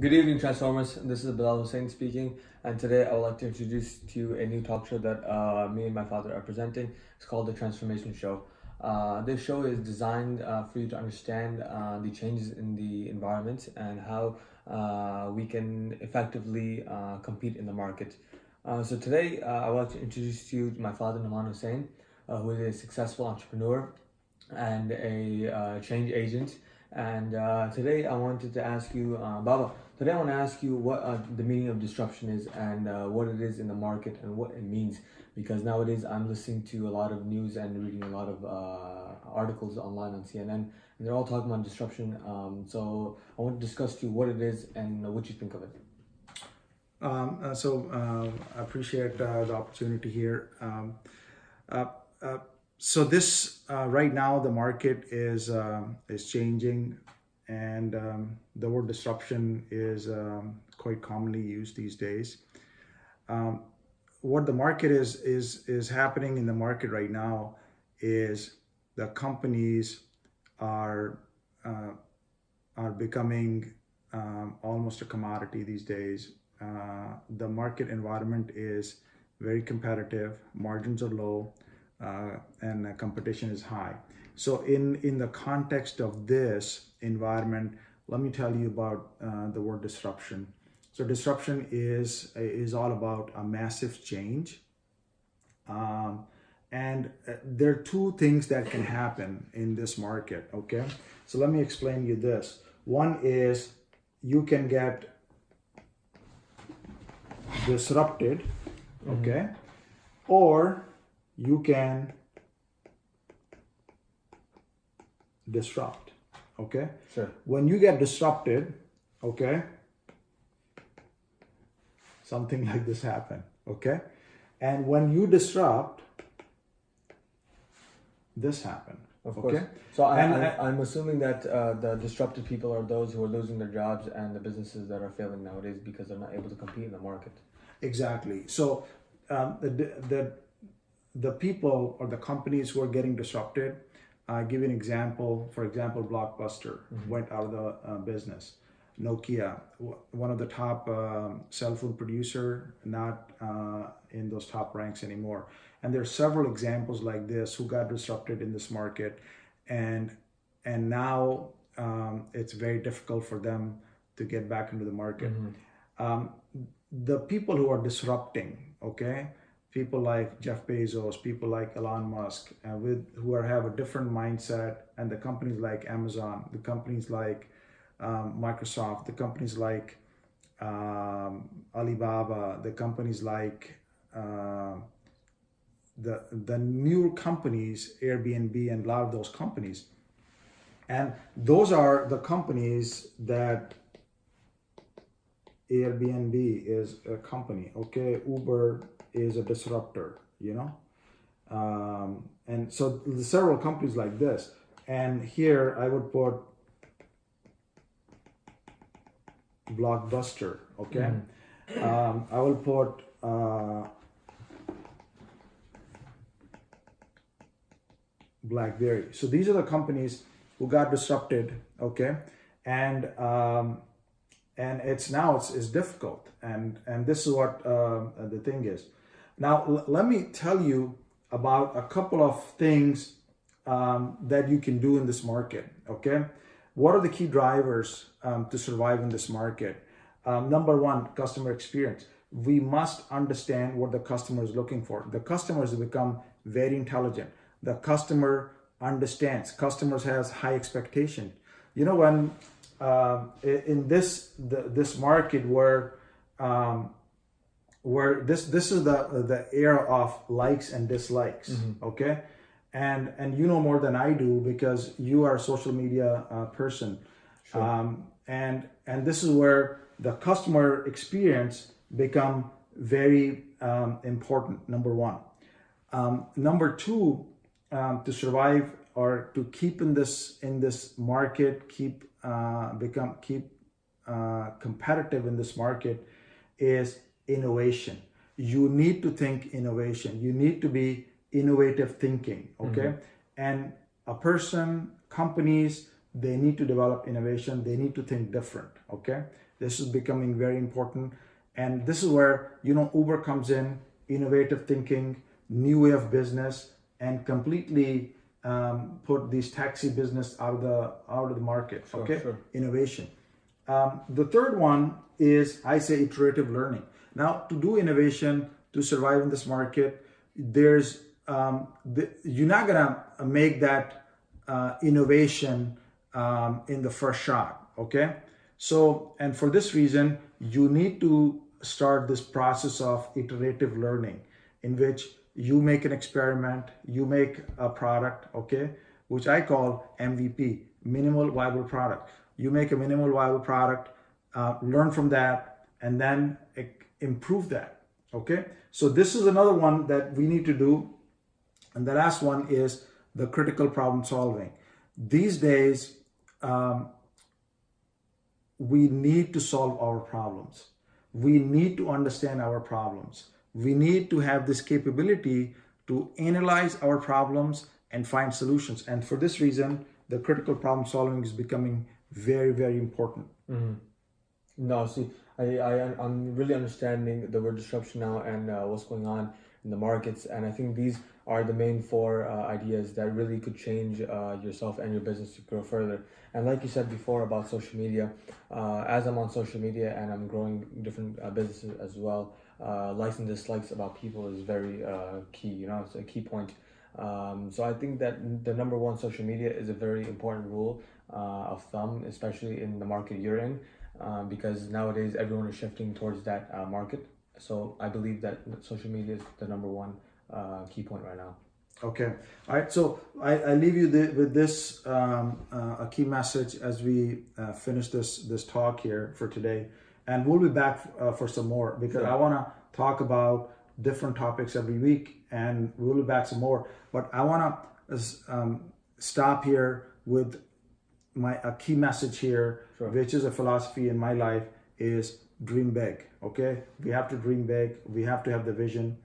Good evening, Transformers. This is Bilal Hussain speaking, and today I would like to introduce to you a new talk show that me and my father are presenting. It's called The Transformation Show. This show is designed for you to understand the changes in the environment and how we can effectively compete in the market. So today I would like to introduce to you my father, Naman Hussain, who is a successful entrepreneur and a change agent. And today I wanted to ask you, Baba, today I want to ask you what the meaning of disruption is and what it is in the market and what it means. Because nowadays I'm listening to a lot of news and reading a lot of articles online on CNN, and they're all talking about disruption. So I want to discuss to you what it is and what you think of it. I appreciate the opportunity here. Uh, uh, so this right now the market is changing, and the word disruption is quite commonly used these days. What the market is happening in the market right now is the companies are uh, are becoming almost a commodity these days. The market environment is very competitive, margins are low, and competition is high. So in the context of this environment, let me tell you about the word disruption. So disruption is all about a massive change. And there are two things that can happen in this market, okay? So let me explain you this. One is you can get disrupted, okay? Or you can disrupt, okay? Sure. When you get disrupted, okay, something like this happen, okay? And when you disrupt, this happen. Of course. Okay. So I'm assuming that the disrupted people are those who are losing their jobs and the businesses that are failing nowadays because they're not able to compete in the market. Exactly. So the people or the companies who are getting disrupted, give you an example. For example, Blockbuster went out of the business. Nokia, one of the top cell phone producer, not in those top ranks anymore. And there are several examples like this who got disrupted in this market, and now it's very difficult for them to get back into the market. The people who are disrupting, okay, people like Jeff Bezos, people like Elon Musk, who have a different mindset, and the companies like Amazon, the companies like Microsoft, the companies like Alibaba, the companies like the new companies, Airbnb, and a lot of those companies. And those are the companies that Airbnb is a company, okay? Uber is a disruptor, and so several companies like this. And here I would put Blockbuster, okay? I will put BlackBerry. So these are the companies who got disrupted, okay? And it's difficult, and this is what the thing is. Now let me tell you about a couple of things that you can do in this market, okay? What are the key drivers to survive in this market? Number one, customer experience. We must understand what the customer is looking for. The customers have become very intelligent. The customer understands. Customers has high expectation. When in this market where this is the era of likes and dislikes, okay? And you know more than I do because you are a social media person. Sure. And this is where the customer experience become very important, number one. Number two, to survive or to keep in this market, keep competitive in this market, is innovation. You need to think innovation. You need to be innovative thinking, okay? And a person, companies they need to develop innovation, they need to think different. Okay, this is becoming very important, and this is where Uber comes in, innovative thinking, new way of business, and completely put these taxi business out of the market. Okay, Sure. innovation. The third one is, I say, iterative learning. Now, to do innovation, to survive in this market, there's you're not gonna make that innovation in the first shot. Okay, so, and for this reason, you need to start this process of iterative learning, in which you make an experiment, you make a product, okay, which I call MVP, minimal viable product. You make a minimal viable product, learn from that, and then improve that. Okay, so this is another one that we need to do. And the last one is the critical problem solving. These days, we need to solve our problems. We need to understand our problems. We need to have this capability to analyze our problems and find solutions. And for this reason, the critical problem solving is becoming very, very important. No, see, I'm really understanding the word disruption now and what's going on in the markets. And I think these are the main four ideas that really could change yourself and your business to grow further. And like you said before about social media, as I'm on social media and I'm growing different businesses as well, likes and dislikes about people is very key. It's a key point. So I think that the number one, social media, is a very important rule of thumb, especially in the market you're in, because nowadays everyone is shifting towards that market. So I believe that social media is the number one key point right now. Okay. All right. So I leave you with this a key message as we finish this talk here for today, and we'll be back for some more, because I want to talk about different topics every week, and we'll be back some more. But I want to stop here with a key message here, which is a philosophy in my life, is dream big. Okay, we have to dream big. We have to have the vision.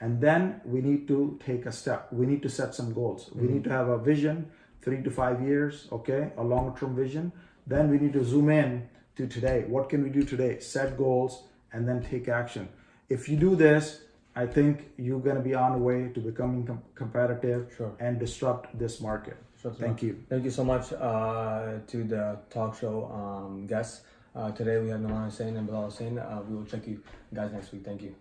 And then we need to take a step. We need to set some goals. We need to have a vision, 3 to 5 years, okay, a long-term vision. Then we need to zoom in to today. What can we do today? Set goals and then take action. If you do this, I think you're going to be on the way to becoming competitive and disrupt this market. Thank you. Thank you so much to the talk show guests. Today we have Naman Hussain and Bilal Hussain. We will check you guys next week. Thank you.